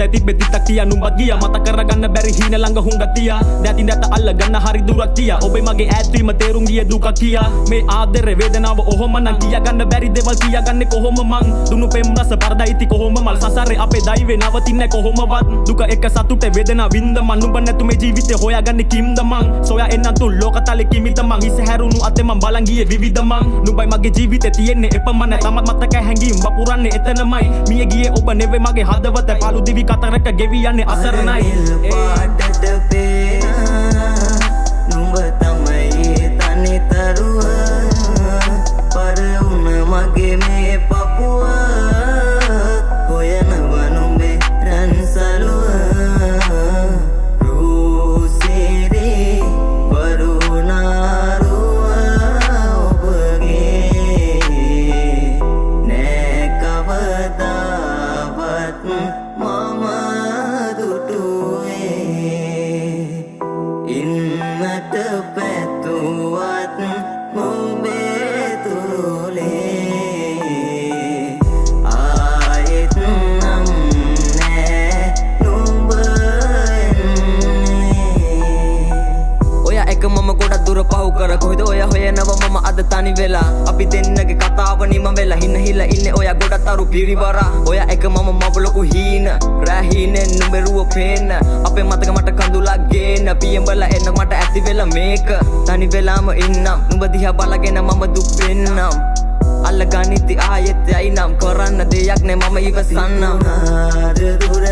හිත තිබ්බෙ තිත්තක් තියා නුඹත් ගියා මතක කරගන්න බැරි හීන ළඟ හුඟක් තියා දැතින් දැත අල්ල ගන්න හරි දුරක් තියා ඔබේ මගේ ඈත්වීම තේරුම් ගිය දුකක් කියා මේ ආදරේ වේදනාව ඔහොම නම් කියා ගන්න බැරි දේවල් කියාගන්නේ කොහොම මං දුනු පෙම් රස පරදයිති කොහොම මල් සසරේ අපේ දෛවේ නවතින්නේ කොහොමවත් දුක එක සතුටේ වේදනාව වින්ද මන් නුඹ නැතු මේ ජීවිතේ හොයාගන්නේ කිම්ද මං සොයා එන්න තු ලෝකතලේ කිමිත මං ඉස හැරුණු අතේ මං බලන් ගියේ විවිධ මං නුඹයි මගේ ජීවිතේ තියෙන්නේ එපමණ තමත් මතක හැංගීම් වපුරන්නේ එතනමයි මිය ගියේ ඔබ නෙවෙයි මගේ හදවත පාළු දිවි කතරක ගෙවි යන්නේ අසරණයි පාටට පේනා නුඹ තමයි තනි තරුව පරවුණ මගේ මේ පපුව හොයනව නුඹේ රන්සලුව රූසිරි වරුණාරුව ඔබගේ නෑ කවදාවත් මම ඉන්නට පැතුවත් මොබේ තුරුලේ ආයෙත් නම් නෑ නුඹ ඔයා එක මම ගොඩක් දුර පහු කර කොහෙද ඔයා හොයනව මම අද තනි වෙලා අපි දෙන්නගේ කතාව නිම වෙලා හින්න හිල්ල ඉන්නේ ඔයා ගොඩක් තරු පිරිවරා ඔයා එක මම මබලොකු හීන රැහීනෙන් නුඹරුව පේන්න අපේ මතක මට කඳුලක් ගේන්න පියඹලා එන්න මට ඇති වෙලා මේක තනි වෙලාම ඉන්නම් නුඹ දිහා බලගෙන මම දුක් වෙන්නම් අල්ලගනිති ආයෙත් යයිනම් කරන්න දෙයක් නෑ මම ඉවසන්නම් දුර